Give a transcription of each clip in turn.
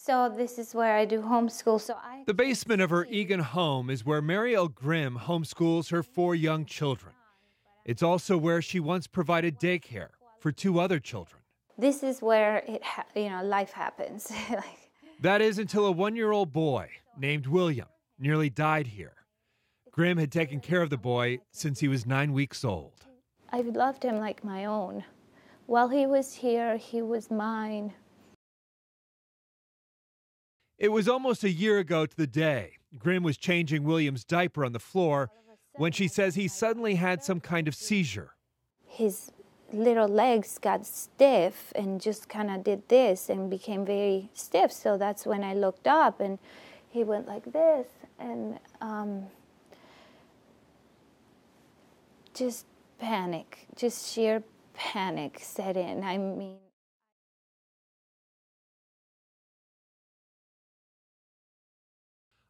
So this is where I do homeschool. The basement of her Eagan home is where Mariel Grimm homeschools her 4 young children. It's also where she once provided daycare for 2 other children. This is where life happens. That is until a 1-year-old boy named William nearly died here. Grimm had taken care of the boy since he was 9 weeks old. I loved him like my own. While he was here, he was mine. It was almost a year ago to the day Grimm was changing William's diaper on the floor when she says he suddenly had some kind of seizure. His little legs got stiff and just kind of did this and became very stiff. So that's when I looked up and he went like this and just panic, just sheer panic set in. I mean,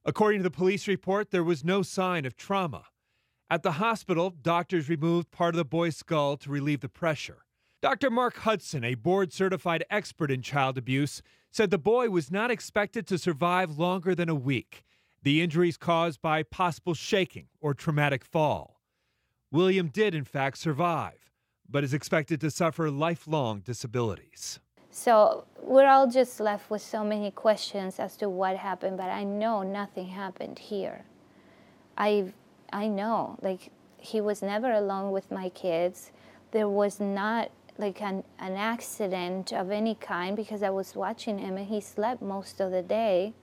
according to the police report, there was no sign of trauma. At the hospital, doctors removed part of the boy's skull to relieve the pressure. Dr. Mark Hudson, a board-certified expert in child abuse, said the boy was not expected to survive longer than a week. The injuries caused by possible shaking or traumatic fall. William did, in fact, survive, but is expected to suffer lifelong disabilities. So we're all just left with so many questions as to what happened, but I know nothing happened here. I know, like, he was never alone with my kids. There was not like an accident of any kind because I was watching him and he slept most of the day.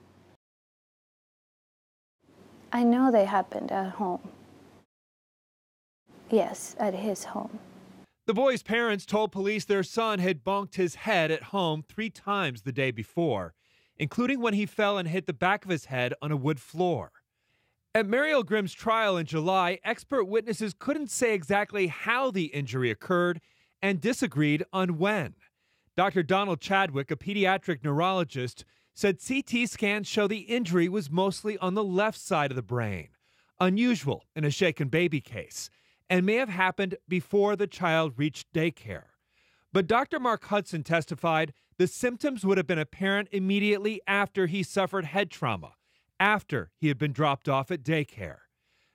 I know they happened at home. Yes, at his home. The boy's parents told police their son had bonked his head at home 3 times the day before, including when he fell and hit the back of his head on a wood floor. At Mariel Grimm's trial in July, expert witnesses couldn't say exactly how the injury occurred and disagreed on when. Dr. Donald Chadwick, a pediatric neurologist, said CT scans show the injury was mostly on the left side of the brain, unusual in a shaken baby case, and may have happened before the child reached daycare. But Dr. Mark Hudson testified the symptoms would have been apparent immediately after he suffered head trauma, after he had been dropped off at daycare.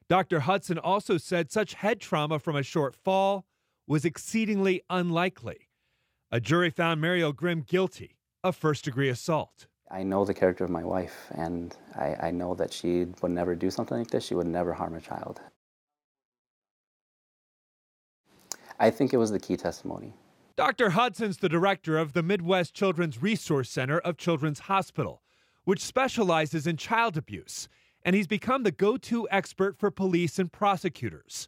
Dr. Hudson also said such head trauma from a short fall was exceedingly unlikely. A jury found Mariel Grimm guilty of first-degree assault. I know the character of my wife, and I know that she would never do something like this. She would never harm a child. I think it was the key testimony. Dr. Hudson's the director of the Midwest Children's Resource Center of Children's Hospital, which specializes in child abuse, and he's become the go-to expert for police and prosecutors.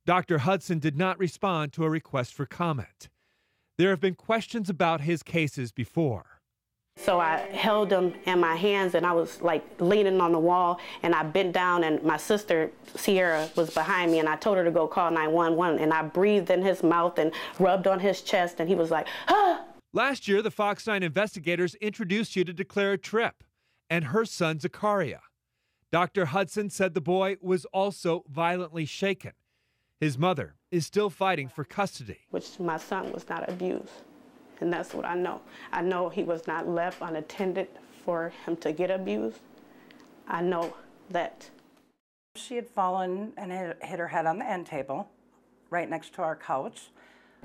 Dr. Hudson did not respond to a request for comment. There have been questions about his cases before. So I held him in my hands and I was like leaning on the wall and I bent down and my sister Sierra was behind me and I told her to go call 911 and I breathed in his mouth and rubbed on his chest and he was like, ah! Last year, the Fox 9 investigators introduced you to Declare Tripp and her son Zakaria. Dr. Hudson said the boy was also violently shaken. His mother is still fighting for custody. Which my son was not abused. And that's what I know. I know he was not left unattended for him to get abused. I know that. She had fallen and hit her head on the end table, right next to our couch.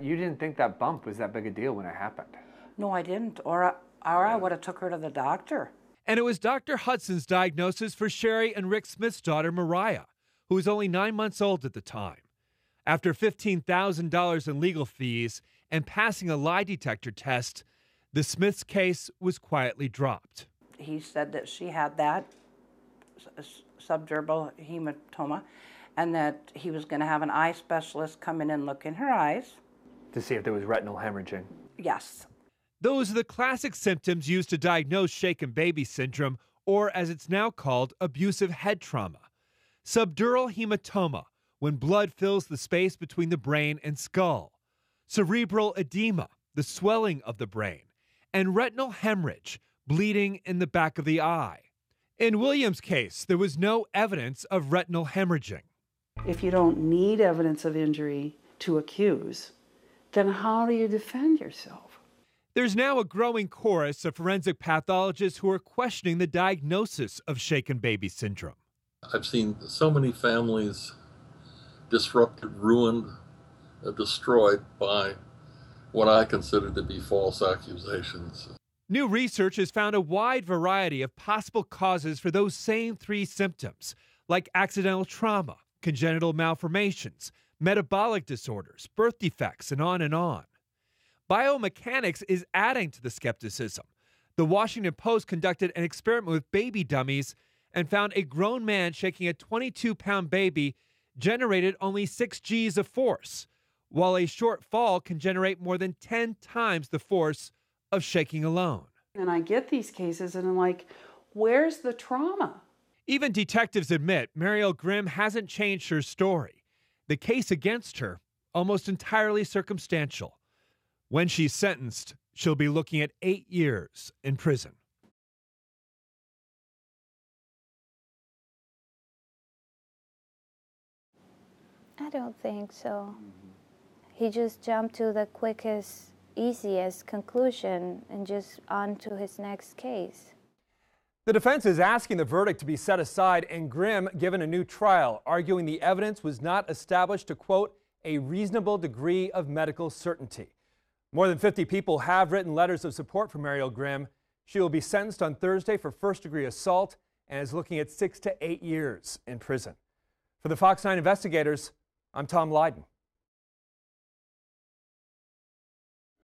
You didn't think that bump was that big a deal when it happened? No, I didn't. Or I would have took her to the doctor. And it was Dr. Hudson's diagnosis for Sherry and Rick Smith's daughter, Mariah, who was only 9 months old at the time. After $15,000 in legal fees and passing a lie detector test, the Smiths' case was quietly dropped. He said that she had that subdural hematoma and that he was going to have an eye specialist come in and look in her eyes. To see if there was retinal hemorrhaging? Yes. Those are the classic symptoms used to diagnose shaken baby syndrome, or as it's now called, abusive head trauma. Subdural hematoma, when blood fills the space between the brain and skull. Cerebral edema, the swelling of the brain. And retinal hemorrhage, bleeding in the back of the eye. In William's case, there was no evidence of retinal hemorrhaging. If you don't need evidence of injury to accuse, then how do you defend yourself? There's now a growing chorus of forensic pathologists who are questioning the diagnosis of shaken baby syndrome. I've seen so many families disrupted, ruined, destroyed by what I consider to be false accusations. New research has found a wide variety of possible causes for those same three symptoms, like accidental trauma, congenital malformations, metabolic disorders, birth defects, and on and on. Biomechanics is adding to the skepticism. The Washington Post conducted an experiment with baby dummies and found a grown man shaking a 22-pound baby generated only 6 Gs of force, while a short fall can generate more than 10 times the force of shaking alone. And I get these cases and I'm like, where's the trauma? Even detectives admit Mariel Grimm hasn't changed her story. The case against her, almost entirely circumstantial. When she's sentenced, she'll be looking at 8 years in prison. I don't think so. He just jumped to the quickest, easiest conclusion and just on to his next case. The defense is asking the verdict to be set aside and Grimm given a new trial, arguing the evidence was not established to, quote, a reasonable degree of medical certainty. More than 50 people have written letters of support for Mariel Grimm. She will be sentenced on Thursday for first-degree assault and is looking at 6 to 8 years in prison. For the Fox 9 investigators, I'm Tom Lydon.